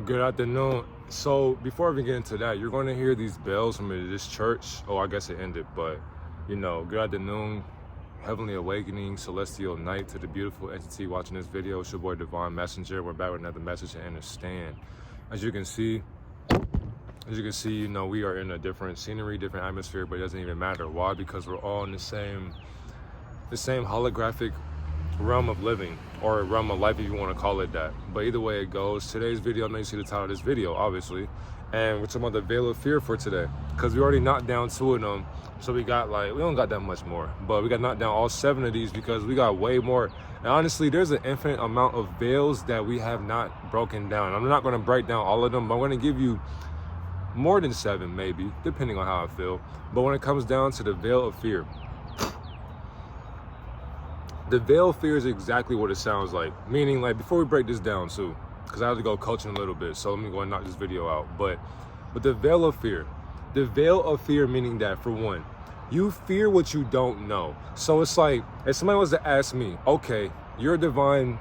Good afternoon. So before we get into that, you're going to hear these bells from this church. Oh, I guess it ended, but good afternoon, heavenly awakening, celestial night to the beautiful entity watching this video. It's your boy Divine Messenger. We're back with another message to understand. As you can see, we are in a different scenery, different atmosphere, but it doesn't even matter. Why? Because we're all in the same holographic realm of living, or a realm of life if you want to call it that. But either way it goes, today's video, I know you see the title of this video obviously, and we're talking about the veil of fear for today, because we already knocked down 2 of them. So we don't got that much more, but we got knocked down all 7 of these because we got way more. And honestly, there's an infinite amount of veils that we have not broken down. I'm not going to break down all of them, but I'm going to give you more than 7 maybe, depending on how I feel. But when it comes down to the veil of fear, the veil of fear is exactly what it sounds like. Meaning, like, before we break this down too, because I have to go coaching a little bit, so let me go and knock this video out. But the veil of fear meaning that, for one, you fear what you don't know. So it's like, if somebody was to ask me, okay, you're a divine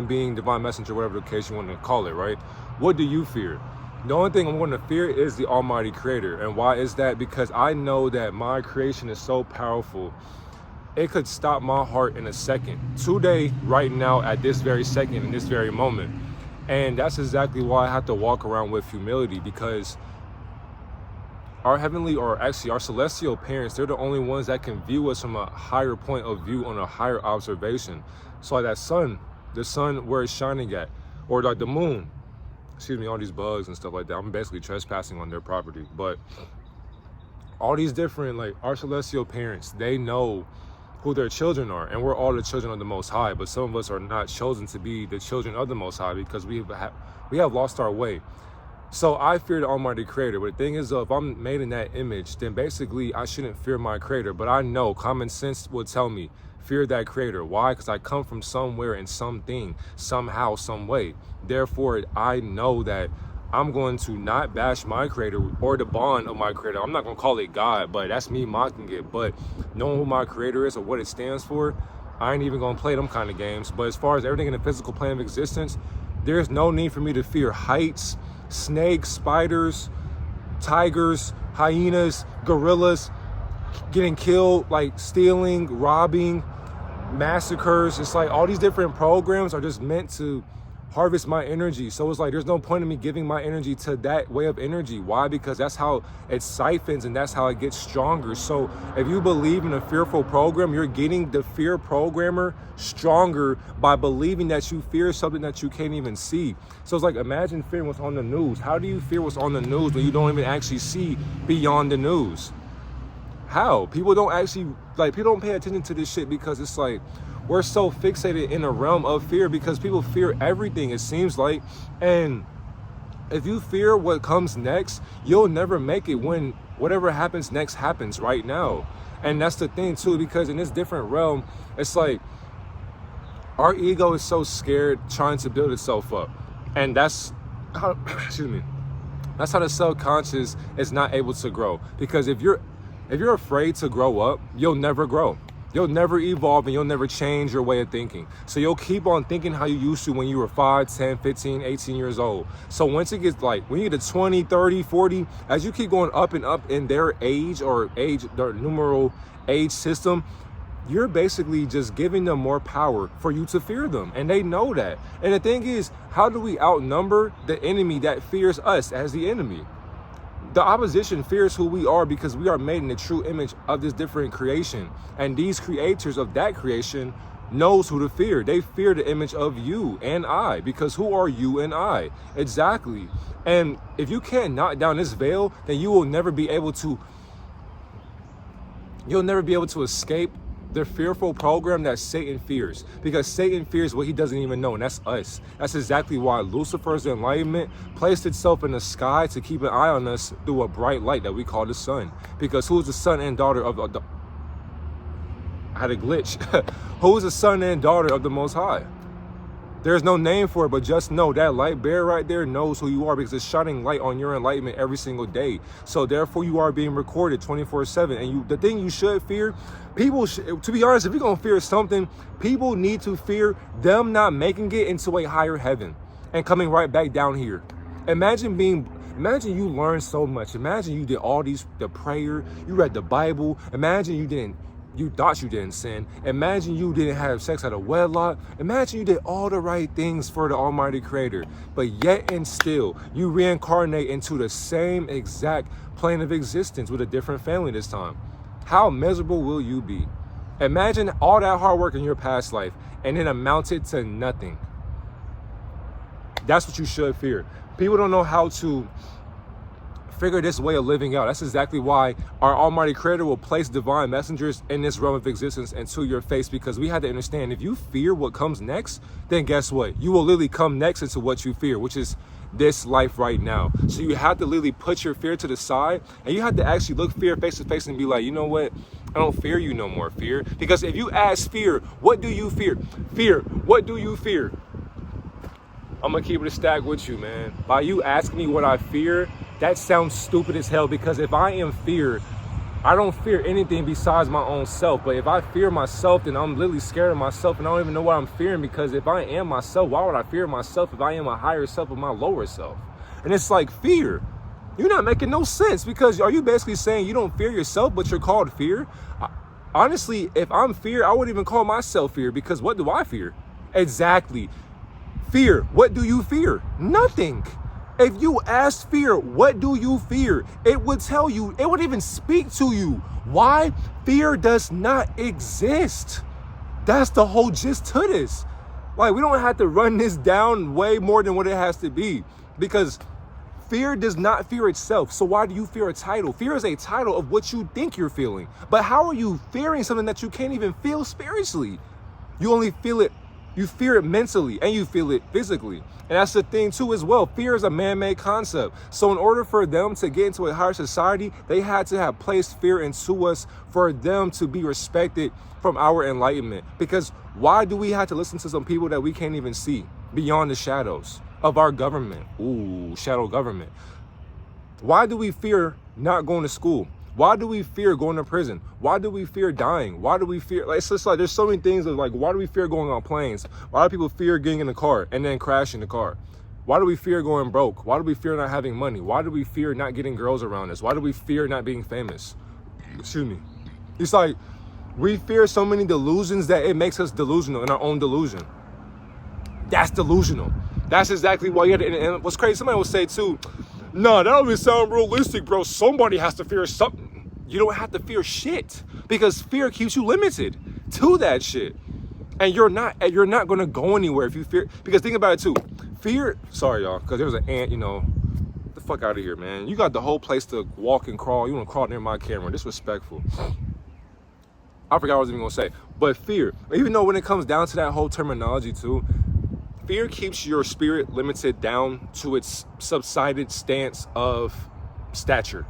being, divine messenger, whatever the case you want to call it, right? What do you fear? The only thing I'm going to fear is the Almighty Creator. And why is that? Because I know that my creation is so powerful. It could stop my heart in a second, today, right now, at this very second, in this very moment. And that's exactly why I have to walk around with humility, because our heavenly, or actually our celestial parents, they're the only ones that can view us from a higher point of view, on a higher observation. So like that sun, the sun where it's shining at, or like the moon, excuse me, all these bugs and stuff like that. I'm basically trespassing on their property. But all these different, like, our celestial parents, they know who their children are, and we're all the children of the Most High. But some of us are not chosen to be the children of the Most High because we have lost our way. So I fear the Almighty Creator. But the thing is, if I'm made in that image, then basically I shouldn't fear my Creator. But I know common sense will tell me, fear that Creator. Why? Because I come from somewhere and something, somehow, some way. Therefore, I know that I'm going to not bash my Creator or the bond of my Creator. I'm not going to call it God, but that's me mocking it. But knowing who my Creator is or what it stands for, I ain't even going to play them kind of games. But as far as everything in the physical plane of existence, there's no need for me to fear heights, snakes, spiders, tigers, hyenas, gorillas, getting killed, like stealing, robbing, massacres. It's like all these different programs are just meant to harvest my energy. So it's like there's no point in me giving my energy to that way of energy. Why? Because that's how it siphons and that's how it gets stronger. So if you believe in a fearful program, you're getting the fear programmer stronger by believing that you fear something that you can't even see. So it's like, imagine fearing what's on the news. How do you fear what's on the news when you don't even actually see beyond the news? How? People don't pay attention to this shit because it's like, we're so fixated in the realm of fear because people fear everything, it seems like. And if you fear what comes next, you'll never make it when whatever happens next happens right now. And that's the thing too, because in this different realm, it's like our ego is so scared trying to build itself up. And that's how, that's how the subconscious is not able to grow. Because if you're afraid to grow up, you'll never grow. You'll never evolve and you'll never change your way of thinking. So you'll keep on thinking how you used to when you were 5, 10, 15, 18 years old. So once it gets like, when you get to 20, 30, 40, as you keep going up and up in their age, their numeral age system, you're basically just giving them more power for you to fear them. And they know that. And the thing is, how do we outnumber the enemy that fears us as the enemy? The opposition fears who we are because we are made in the true image of this different creation. And these creators of that creation knows who to fear. They fear the image of you and I, because who are you and I? Exactly. And if you can't knock down this veil, then you will never be able to escape the fearful program that Satan fears, because Satan fears what he doesn't even know, and that's us. That's exactly why Lucifer's enlightenment placed itself in the sky to keep an eye on us through a bright light that we call the sun. Because who's the son and daughter of the I had a glitch. Who's the son and daughter of the Most High? There's no name for it, but just know that light bearer right there knows who you are, because it's shining light on your enlightenment every single day. So therefore you are being recorded 24/7. And the thing you should fear, to be honest, if you're going to fear something, people need to fear them not making it into a higher heaven and coming right back down here. Imagine you learned so much. Imagine you did all the prayer, you read the Bible. Imagine you thought you didn't sin. Imagine you didn't have sex out of wedlock. Imagine you did all the right things for the Almighty Creator. But yet and still, you reincarnate into the same exact plane of existence with a different family this time. How miserable will you be? Imagine all that hard work in your past life and it amounted to nothing. That's what you should fear. People don't know how to figure this way of living out. That's exactly why our Almighty Creator will place divine messengers in this realm of existence into your face, because we had to understand, if you fear what comes next, then guess what? You will literally come next into what you fear, which is this life right now. So you have to literally put your fear to the side, and you have to actually look fear face to face and be like, you know what? I don't fear you no more, fear. Because if you ask fear, what do you fear? Fear, what do you fear? I'm gonna keep it a stack with you, man. By you asking me what I fear, that sounds stupid as hell, because if I am fear, I don't fear anything besides my own self. But if I fear myself, then I'm literally scared of myself and I don't even know what I'm fearing, because if I am myself, why would I fear myself if I am a higher self of my lower self? And it's like, fear. You're not making no sense, because are you basically saying you don't fear yourself, but you're called fear? Honestly, if I'm fear, I wouldn't even call myself fear, because what do I fear? Exactly. Fear, what do you fear? Nothing. If you ask fear, what do you fear? It would tell you, it would even speak to you. Why? Fear does not exist. That's the whole gist to this. Like, we don't have to run this down way more than what it has to be, because fear does not fear itself. So why do you fear a title? Fear is a title of what you think you're feeling. But how are you fearing something that you can't even feel spiritually? You only feel it. You fear it mentally and you feel it physically. And that's the thing too as well. Fear is a man-made concept. So in order for them to get into a higher society, they had to have placed fear into us for them to be respected from our enlightenment. Because why do we have to listen to some people that we can't even see beyond the shadows of our government? Ooh, shadow government. Why do we fear not going to school? Why do we fear going to prison? Why do we fear dying? Why do we fear, like, it's just like, there's so many things of like, why do we fear going on planes? Why do people fear getting in the car and then crashing the car? Why do we fear going broke? Why do we fear not having money? Why do we fear not getting girls around us? Why do we fear not being famous? Excuse me. It's like, we fear so many delusions that it makes us delusional in our own delusion. That's delusional. That's exactly why you had to, and what's crazy, somebody will say too, no, that don't even sound realistic, bro. Somebody has to fear something. You don't have to fear shit, because fear keeps you limited to that shit. And you're not going to go anywhere if you fear, because think about it too. Fear, sorry y'all, because there was an ant, get the fuck out of here, man. You got the whole place to walk and crawl. You want to crawl near my camera. Disrespectful. I forgot what I was even going to say. But fear, even though when it comes down to that whole terminology too, fear keeps your spirit limited down to its subsided stance of stature.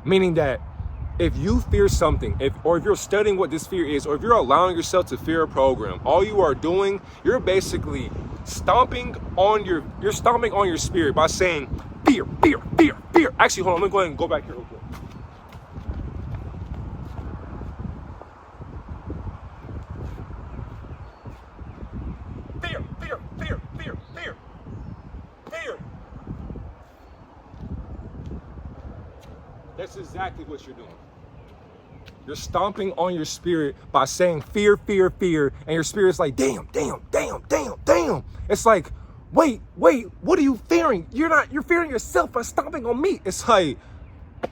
Meaning that if you fear something, or if you're studying what this fear is, or if you're allowing yourself to fear a program, all you are doing, you're basically stomping on your spirit by saying, fear, fear, fear, fear. Actually, hold on, let me go ahead and go back here real quick. Fear, fear, fear, fear, fear, fear. That's exactly what you're doing. You're stomping on your spirit by saying fear, fear, fear, and your spirit's like, damn, damn, damn, damn, damn. It's like, wait, what are you fearing? You're fearing yourself by stomping on me. It's like,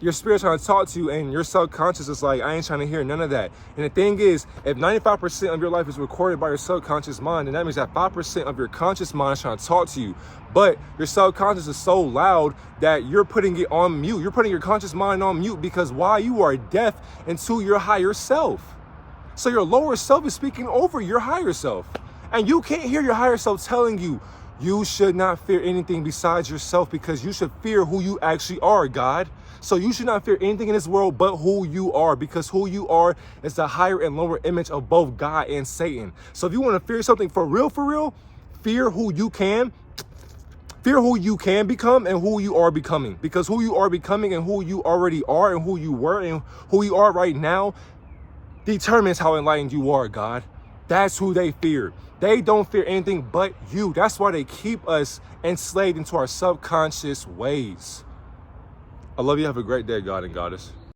your spirit's trying to talk to you, and your subconscious is like, I ain't trying to hear none of that. And the thing is, if 95% of your life is recorded by your subconscious mind, then that means that 5% of your conscious mind is trying to talk to you. But your subconscious is so loud that you're putting it on mute. You're putting your conscious mind on mute, because why? You are deaf into your higher self. So your lower self is speaking over your higher self. And you can't hear your higher self telling you, you should not fear anything besides yourself, because you should fear who you actually are, God. So you should not fear anything in this world but who you are, because who you are is the higher and lower image of both God and Satan. So if you want to fear something for real, fear who you can become and who you are becoming. Because who you are becoming and who you already are and who you were and who you are right now determines how enlightened you are, God. That's who they fear. They don't fear anything but you. That's why they keep us enslaved into our subconscious ways. I love you. Have a great day, God and Goddess.